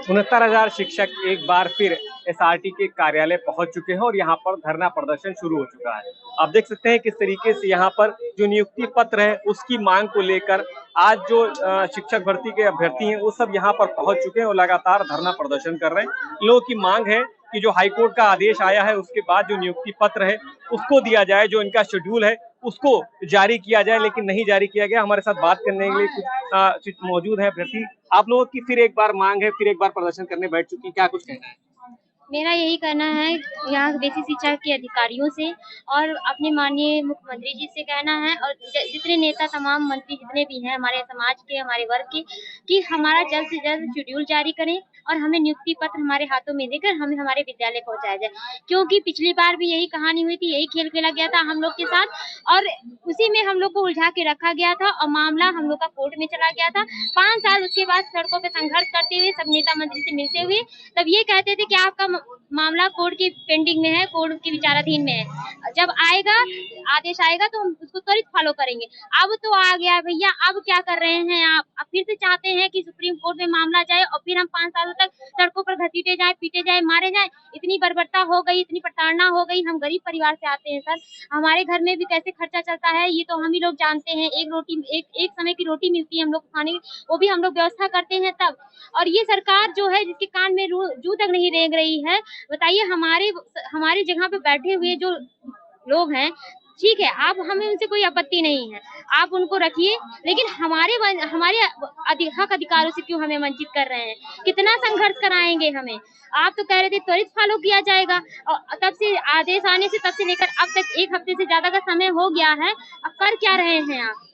69,000 शिक्षक एक बार फिर एसआरटी के कार्यालय पहुंच चुके हैं और यहां पर धरना प्रदर्शन शुरू हो चुका है। आप देख सकते हैं किस तरीके से यहां पर जो नियुक्ति पत्र है उसकी मांग को लेकर आज जो शिक्षक भर्ती के अभ्यर्थी हैं वो सब यहां पर पहुंच चुके हैं और लगातार धरना प्रदर्शन कर रहे हैं। लोगों की मांग है कि जो हाईकोर्ट का आदेश आया है उसके बाद जो नियुक्ति पत्र है उसको दिया जाए, जो इनका शेड्यूल है उसको जारी किया जाए, लेकिन नहीं जारी किया गया। हमारे साथ बात करने के लिए कुछ मौजूद है अभ्यर्थी। आप लोगों की फिर एक बार मांग है, फिर एक बार प्रदर्शन करने बैठ चुकी, क्या कुछ कहना है? मेरा यही कहना है यहाँ बेसिक शिक्षा के अधिकारियों से और अपने माननीय मुख्यमंत्री जी से कहना है और जितने नेता तमाम मंत्री जितने भी हैं हमारे समाज के, हमारे वर्ग के, कि हमारा जल्द से जल्द शेड्यूल जारी करें और हमें नियुक्ति पत्र हमारे हाथों में देकर हमें हमारे विद्यालय पहुंचाया जाए। क्योंकि पिछली बार भी यही कहानी हुई थी, यही खेल खेला गया था हम लोग के साथ और उसी में हम लोग को उलझा के रखा गया था और मामला हम लोग का कोर्ट में चला गया था। 5 साल उसके बाद सड़कों पे संघर्ष करते हुए सब नेता मंत्री से मिलते हुए तब ये कहते थे कि आपका मामला कोर्ट की पेंडिंग में है, कोर्ट के विचाराधीन में है, जब आएगा आदेश आएगा तो हम उसको त्वरित फॉलो करेंगे। अब तो आ गया भैया, अब क्या कर रहे हैं आप? अब फिर से चाहते हैं कि सुप्रीम कोर्ट में मामला जाए और फिर हम 5 सालों तक सड़कों पर घसीटे जाए, पीटे जाए, मारे जाए। इतनी बर्बरता हो गई, इतनी प्रताड़ना हो गई। हम गरीब परिवार से आते हैं सर, हमारे घर में भी कैसे खर्चा चलता है ये तो हम ही लोग जानते हैं। एक समय की रोटी मिलती है हम लोग खाने की, वो भी हम लोग व्यवस्था करते हैं तब। और ये सरकार जो है जिसके कान में जू तक नहीं रेंग रही है, बताइए हमारी जगह पे बैठे हुए जो लोग हैं, ठीक है, आप हमें उनसे कोई आपत्ति नहीं है, आप उनको रखिए, लेकिन हमारे हक अधिकारों से क्यों हमें वंचित कर रहे हैं? कितना संघर्ष कराएंगे हमें? आप तो कह रहे थे त्वरित फॉलो किया जाएगा और तब से आदेश आने से तब से लेकर अब तक 1 हफ्ते से ज्यादा का समय हो गया है। अब कर क्या रहे हैं आप?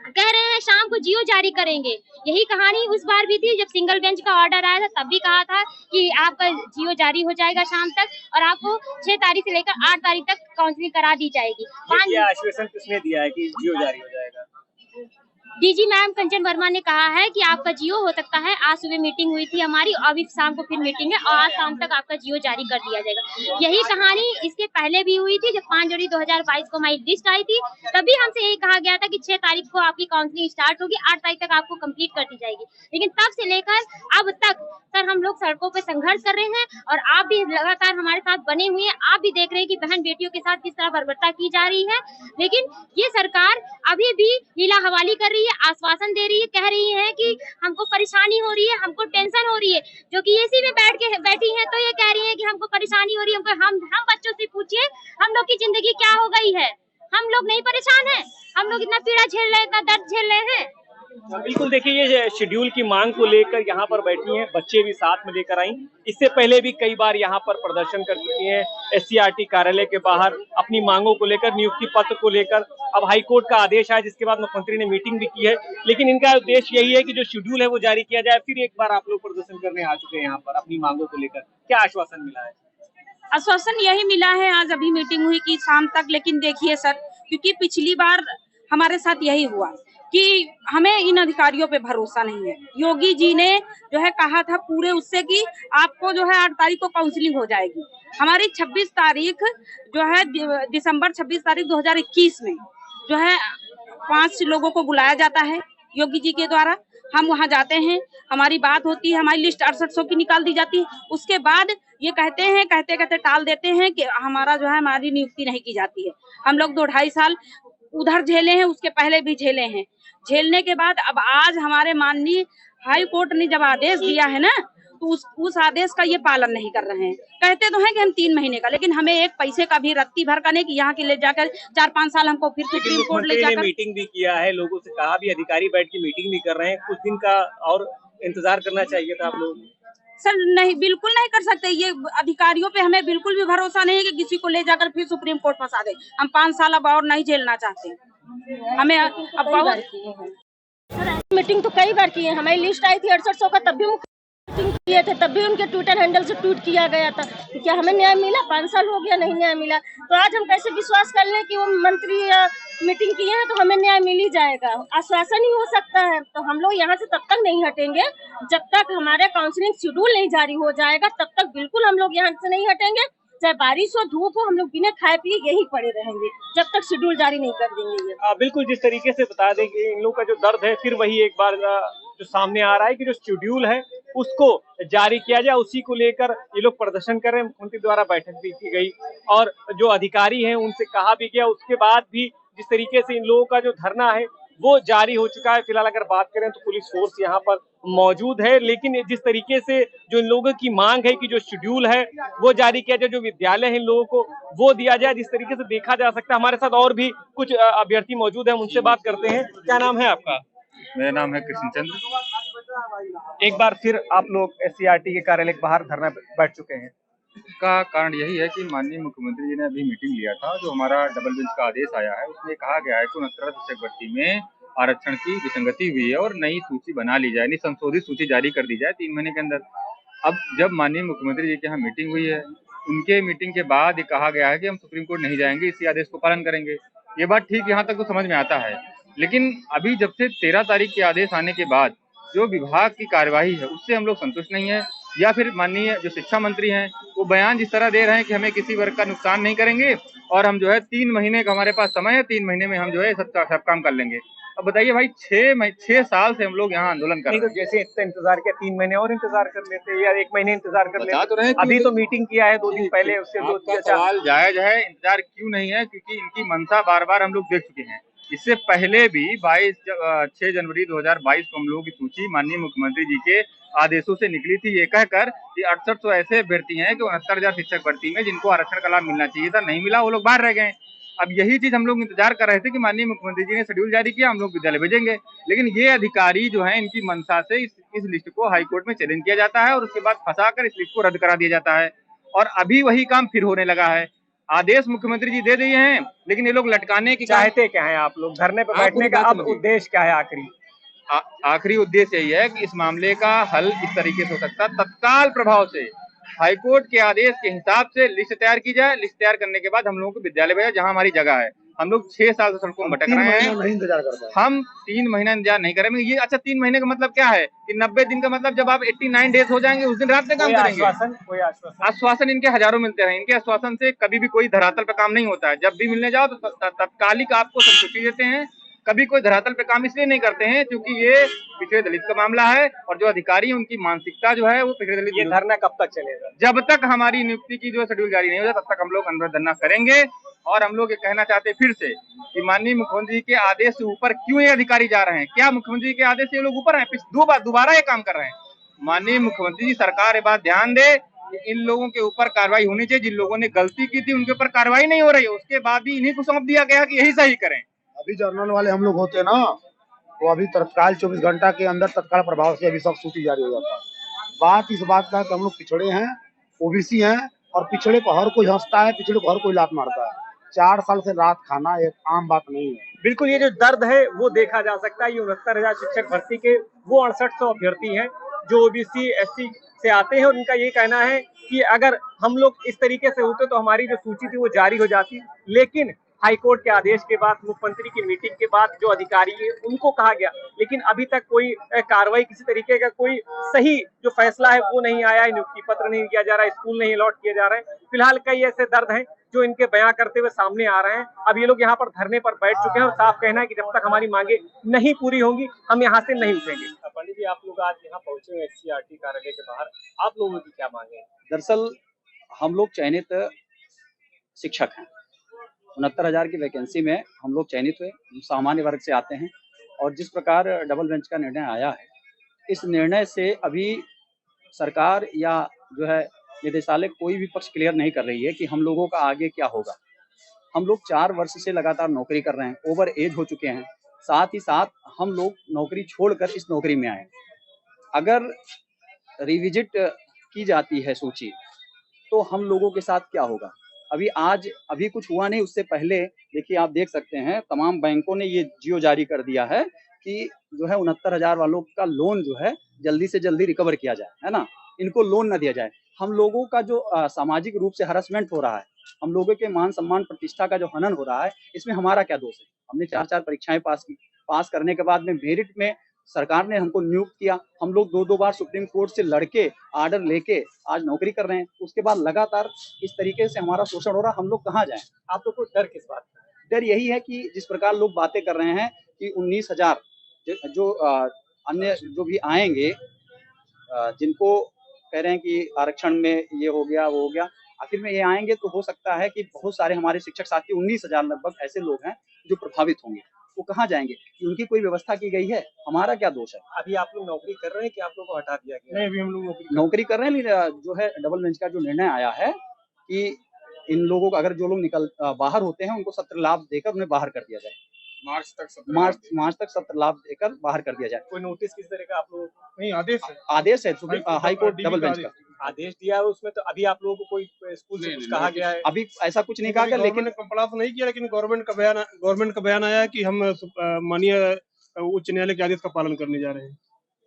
कह रहे हैं शाम को जियो जारी करेंगे। यही कहानी उस बार भी थी जब सिंगल बेंच का ऑर्डर आया था, तब भी कहा था कि आपका जियो जारी हो जाएगा शाम तक और आपको 6 तारीख से लेकर 8 तारीख तक काउंसलिंग करा दी जाएगी। ये आश्वासन किसने दिया है कि जियो जारी हो जाएगा? डीजी मैम कंचन वर्मा ने कहा है कि आपका जियो हो सकता है। आज सुबह मीटिंग हुई थी हमारी, अभी शाम को फिर मीटिंग है और आज शाम तक आपका जियो जारी कर दिया जाएगा। यही कहानी इसके पहले भी हुई थी जब 5 जनवरी 2022 को हमारी लिस्ट आई थी, तभी हमसे यही कहा गया था कि 6 तारीख को आपकी काउंसलिंग स्टार्ट होगी, 8 तारीख तक आपको कंप्लीट कर दी जाएगी। लेकिन तब से लेकर अब तक सर हम लोग सड़कों पे संघर्ष कर रहे हैं और आप भी लगातार हमारे साथ बने हुए हैं। आप भी देख रहे हैं कि बहन बेटियों के साथ किस तरह बर्बरता की जा रही है, लेकिन ये सरकार अभी भी हीला हवाली कर रही है, आश्वासन दे रही है, कह रही है कि हमको परेशानी हो रही है, हमको टेंशन हो रही है। जो कि एसी में बैठी हैं तो ये कह रही है कि हमको परेशानी हो रही है। हम बच्चों से पूछिए हम लोग की जिंदगी क्या हो गई है? हम लोग नहीं परेशान हैं? हम लोग इतना पीड़ा झेल रहे हैं, इतना दर्द झेल रहे हैं। बिल्कुल, देखिए ये शेड्यूल की मांग को लेकर यहाँ पर बैठी हैं, बच्चे भी साथ में लेकर आई। इससे पहले भी कई बार यहाँ पर प्रदर्शन कर चुकी हैं एससीईआरटी कार्यालय के बाहर अपनी मांगों को लेकर, नियुक्ति पत्र को लेकर। अब हाईकोर्ट का आदेश आया जिसके बाद मुख्यमंत्री ने मीटिंग भी की है, लेकिन इनका उद्देश्य यही है कि जो शेड्यूल है वो जारी किया जाए। फिर एक बार आप लोग प्रदर्शन करने आ चुके हैं यहाँ पर अपनी मांगों को लेकर, क्या आश्वासन मिला है? आश्वासन यही मिला है, आज अभी मीटिंग हुई कि शाम तक। लेकिन देखिए सर, क्योंकि पिछली बार हमारे साथ यही हुआ कि हमें इन अधिकारियों पे भरोसा नहीं है। योगी जी ने जो है कहा था पूरे उससे कि आपको जो है 8 तारीख को काउंसलिंग हो जाएगी। हमारी 26 तारीख जो है दिसंबर 26 तारीख 2021 में जो है 5 लोगों को बुलाया जाता है योगी जी के द्वारा। हम वहां जाते हैं, हमारी बात होती है, हमारी लिस्ट 6800 की निकाल दी जाती है। उसके बाद ये कहते टाल देते हैं कि हमारा जो है हमारी नियुक्ति नहीं की जाती है। हम लोग 2-2.5 साल उधर झेले हैं, उसके पहले भी झेले हैं। झेलने के बाद अब आज हमारे माननीय हाई कोर्ट ने जब आदेश दिया है ना, तो उस आदेश का ये पालन नहीं कर रहे हैं। कहते तो हैं कि हम 3 महीने का, लेकिन हमें एक पैसे का भी रत्ती भर का नहीं कि यहाँ के ले जाकर 4-5 साल हमको फिर सुप्रीम कोर्ट ले जाकर। मीटिंग भी किया है, लोगों से कहा भी, अधिकारी बैठ के मीटिंग भी कर रहे हैं। कुछ दिन का और इंतजार करना चाहिए था आप लोगों को। सर नहीं, बिल्कुल नहीं कर सकते। ये अधिकारियों पे हमें बिल्कुल भी भरोसा नहीं है कि किसी को ले जाकर फिर सुप्रीम कोर्ट फंसा दे। हम 5 साल अब और नहीं झेलना चाहते। हमें अब बहुत मीटिंग तो कई बार की है। हमारी लिस्ट आई थी 6800 का, तब भी मीटिंग किए थे, तब भी उनके ट्विटर हैंडल से ट्वीट किया गया था। क्या हमें न्याय मिला? 5 साल हो गया, नहीं न्याय मिला। तो आज हम कैसे विश्वास कर लें कि वो मंत्री या मीटिंग किए हैं तो हमें न्याय मिल ही जाएगा? आश्वासन ही हो सकता है। तो हम लोग यहाँ से तब तक नहीं हटेंगे जब तक हमारे काउंसलिंग शेड्यूल नहीं जारी हो जाएगा, तब तक बिल्कुल हम लोग यहाँ से नहीं हटेंगे। चाहे बारिश हो, धूप हो, हम लोग बिना खाए पिए यहीं पड़े रहेंगे जब तक शेड्यूल जारी नहीं कर देंगे। बिल्कुल, जिस तरीके से बता दें कि इन लोगों का जो दर्द है फिर वही एक बार जो सामने आ रहा है कि जो शेड्यूल है उसको जारी किया जाए, उसी को लेकर ये लोग प्रदर्शन कर रहे हैं। मुख्यमंत्री द्वारा बैठक भी की गई और जो अधिकारी हैं उनसे कहा भी गया, उसके बाद भी जिस तरीके से इन लोगों का जो धरना है वो जारी हो चुका है। फिलहाल अगर बात करें तो पुलिस फोर्स यहाँ पर मौजूद है, लेकिन जिस तरीके से जो इन लोगों की मांग है कि जो शेड्यूल है वो जारी किया जाए, जो विद्यालय है इन लोगों को वो दिया जाए, जिस तरीके से देखा जा सकता है। हमारे साथ और भी कुछ अभ्यर्थी मौजूद है, उनसे बात करते हैं। क्या नाम है आपका? मेरा नाम है कृष्ण चंद्र। एक बार फिर आप लोग SCRT के कार्यालय के बाहर धरना बैठ चुके हैं। इसका कारण यही है कि माननीय मुख्यमंत्री जी ने अभी मीटिंग लिया था, जो हमारा डबल बेंच का आदेश आया है उसमें कहा गया है कि 69 शिक्षक भर्ती में आरक्षण की विसंगति हुई है और नई सूची बना ली जाए, यानी संशोधित सूची जारी कर दी जाए 3 महीने के अंदर। अब जब माननीय मुख्यमंत्री जी के यहाँ मीटिंग हुई है, उनके मीटिंग के बाद ये कहा गया है कि हम सुप्रीम कोर्ट नहीं जाएंगे, इसी आदेश को पालन करेंगे। ये बात ठीक यहाँ तक तो समझ में आता है, लेकिन अभी जब से 13 तारीख के आदेश आने के बाद जो विभाग की कार्यवाही है उससे हम लोग संतुष्ट नहीं है, या फिर माननीय जो शिक्षा मंत्री हैं वो बयान जिस तरह दे रहे हैं कि हमें किसी वर्ग का नुकसान नहीं करेंगे और हम जो है 3 महीने का हमारे पास समय है, 3 महीने में हम जो है सब काम कर लेंगे। अब बताइए भाई, 6 साल से हम लोग यहाँ आंदोलन कर रहे हैं। तो जैसे इतना इंतजार किया, 3 महीने और इंतजार कर लेते या 1 महीने इंतजार कर बता तो लेते। रहे हैं अभी तो मीटिंग किया है 2 दिन पहले, उससे आपका सवाल जायज है, इंतजार क्यों नहीं है? क्योंकि इनकी मंशा बार बार हम लोग देख चुके हैं। इससे पहले भी 6 जनवरी 2022 को हम लोगों की सूची माननीय मुख्यमंत्री जी के आदेशों से निकली थी, ये कहकर कि 6800 ऐसे अभ्यर्थी हैं कि 69,000 शिक्षक भर्ती में जिनको आरक्षण का लाभ मिलना चाहिए था, नहीं मिला, वो लोग बाहर रह गए। अब यही चीज हम लोग इंतजार कर रहे थे कि माननीय मुख्यमंत्री जी ने शेड्यूल जारी किया, हम लोग विद्यालय भेजेंगे, लेकिन ये अधिकारी जो है इनकी मंशा से इस लिस्ट को हाईकोर्ट में चैलेंज किया जाता है और उसके बाद फंसाकर इस लिस्ट को रद्द करा दिया जाता है। और अभी वही काम फिर होने लगा है। आदेश मुख्यमंत्री जी दे दिए हैं, लेकिन ये लोग लटकाने की चाहते क्या है आप लोग? धरने पर बैठने का अब उद्देश्य क्या है आखिरी? आखिरी उद्देश्य यही है कि इस मामले का हल इस तरीके से हो सकता है, तत्काल प्रभाव से हाईकोर्ट के आदेश के हिसाब से लिस्ट तैयार की जाए। लिस्ट तैयार करने के बाद हम लोगों को विद्यालय भेजा जहां हमारी जगह है। हम लोग 6 साल से सड़कों में भटक रहे हैं, हम 3 महीना इंतजार नहीं करेंगे। ये अच्छा 3 महीने का मतलब क्या है कि 90 दिन का मतलब जब आप 89 डेज हो जाएंगे उस दिन रात में काम करेंगे। कोई आश्वासन इनके हजारों मिलते हैं, इनके आश्वासन से कभी भी कोई धरातल पे काम नहीं होता है। जब भी मिलने जाओ तो तत्कालिक आपको संतुष्टि देते हैं, कभी कोई धरातल पे काम इसलिए नहीं करते हैं क्योंकि ये पिछड़े दलित का मामला है और जो अधिकारी है उनकी मानसिकता जो है वो पिछड़े दलित। ये धरना कब तक चलेगा? जब तक हमारी नियुक्ति की जो शेड्यूल जारी नहीं हो जाए तब तक हम लोग अंदर धरना करेंगे। और हम लोग ये कहना चाहते हैं फिर से कि माननीय मुख्यमंत्री के आदेश से ऊपर क्यों ये अधिकारी जा रहे हैं? क्या मुख्यमंत्री के आदेश से ये लोग ऊपर हैं? दोबारा ये काम कर रहे हैं। माननीय मुख्यमंत्री जी, सरकार ये बात ध्यान दे कि इन लोगों के ऊपर कार्रवाई होनी चाहिए। जिन लोगों ने गलती की थी उनके ऊपर कार्रवाई नहीं हो रही है, उसके बाद भी इन्हीं को सौंप दिया गया कि यही सही करें। अभी जर्नल वाले हम लोग होते ना, वो अभी तत्काल 24 घंटा के अंदर तत्काल प्रभाव से अभी सब सूची जारी हो जाता है। बात इस बात का है कि हम लोग पिछड़े हैं, OBC हैं, और पिछड़े को हर कोई हंसता है, पिछड़े को हर कोई लात मारता है। 4 साल से रात खाना एक आम बात नहीं है। बिल्कुल, ये जो दर्द है वो देखा जा सकता है। ये 69,000 शिक्षक भर्ती के वो 6800 अभ्यर्थी हैं जो OBC SC से आते हैं और उनका ये कहना है कि अगर हम लोग इस तरीके से होते तो हमारी जो सूची थी वो जारी हो जाती, लेकिन हाईकोर्ट के आदेश के बाद, मुख्यमंत्री की मीटिंग के बाद जो अधिकारी है उनको कहा गया, लेकिन अभी तक कोई कार्रवाई, किसी तरीके का कोई सही जो फैसला है वो नहीं आया है। नियुक्ति पत्र नहीं दिया जा रहा है, स्कूल नहीं अलॉट किए जा रहे हैं। फिलहाल कई ऐसे दर्द हैं जो इनके बयां करते हुए सामने आ रहे हैं। अब ये लोग यहाँ पर धरने पर बैठ चुके हैं और साफ कहना है कि जब तक हमारी मांगे नहीं पूरी होंगी हम यहाँ से नहीं उठेंगे। पंडित जी, आप लोग आज यहाँ पहुंचे हैं SCRT कार्यालय के बाहर, आप लोगों की क्या मांगे? दरअसल हम लोग चयनित शिक्षक हैं, 69,000 की वैकेंसी में हम लोग चयनित हुए, सामान्य वर्ग से आते हैं। और जिस प्रकार डबल बेंच का निर्णय आया है, इस निर्णय से अभी सरकार या जो है निदेशालय कोई भी पक्ष क्लियर नहीं कर रही है कि हम लोगों का आगे क्या होगा। हम लोग 4 वर्ष से लगातार नौकरी कर रहे हैं, ओवर एज हो चुके हैं, साथ ही साथ हम लोग नौकरी छोड़कर इस नौकरी में आए। अगर रिविजिट की जाती है सूची तो हम लोगों के साथ क्या होगा? अभी कुछ हुआ नहीं, उससे पहले देखिए आप देख सकते हैं तमाम बैंकों ने ये जियो जारी कर दिया है कि जो है 69,000 वालों का लोन जो है जल्दी से जल्दी रिकवर किया जाए, है ना, इनको लोन न दिया जाए। हम लोगों का जो सामाजिक रूप से हरासमेंट हो रहा है, हम लोगों के मान सम्मान प्रतिष्ठा का जो हनन हो रहा है, इसमें हमारा क्या दोष है? हमने 4 परीक्षाएं पास की, पास करने के बाद में मेरिट में सरकार ने हमको नियुक्त किया। हम लोग 2 बार सुप्रीम कोर्ट से लड़के आर्डर लेके आज नौकरी कर रहे हैं। उसके बाद लगातार इस तरीके से हमारा शोषण हो रहा है, हम लोग कहाँ जाएं? आप लोग को डर किस बात का? डर यही है कि जिस प्रकार लोग बातें कर रहे हैं कि 19,000 जो अन्य जो भी आएंगे जिनको कह रहे हैं कि आरक्षण में ये हो गया वो हो गया, आखिर में ये आएंगे तो हो सकता है कि बहुत सारे हमारे शिक्षक साथी 19,000 लगभग ऐसे लोग हैं जो प्रभावित होंगे। वो कहाँ जाएंगे? कि उनकी कोई व्यवस्था की गई है? हमारा क्या दोष है? अभी आप लोग नौकरी कर रहे हैं कि आप लोगों को हटा दिया गया है? नहीं, अभी हम लोग नौकरी कर रहे हैं, लेकिन जो है डबल बेंच का जो निर्णय आया है कि इन लोगों को, अगर जो लोग बाहर होते हैं उनको सत्र लाभ देकर उन्हें बाहर कर दिया जाए। मार्च तक सत्र लाभ देकर बाहर कर दिया जाए। कोई नोटिस किस तरह का आप लोग? नहीं, आदेश आदेश है हाई कोर्ट डबल बेंच का आदेश दिया है उसमें, तो अभी आप लोगों को कोई स्कूल से कुछ कहा गया है? अभी ऐसा कुछ नहीं कहा गया, लेकिन कंप्लास नहीं किया, लेकिन गवर्नमेंट का बयान आया है कि हम माननीय उच्च न्यायालय के आदेश का पालन करने जा रहे हैं।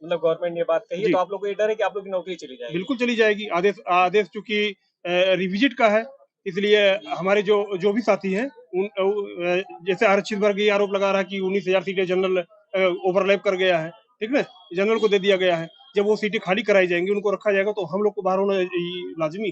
मतलब गवर्नमेंट ने बात कही है, तो आप लोग को ये डर है कि आप लोग की नौकरी चली जाएगी? बिल्कुल चली जाएगी। आदेश चूंकि रिविजिट का है, इसलिए हमारे जो भी साथी हैं जैसे आरक्षित वर्ग ये आरोप लगा रहा है कि 19,000 सीटें जनरल ओवरलैप कर गया है, ठीक ना, जनरल को दे दिया गया है। जब वो सीटें खाली कराई जाएंगी, उनको रखा जाएगा, तो हम लोग को बाहर होना लाजमी।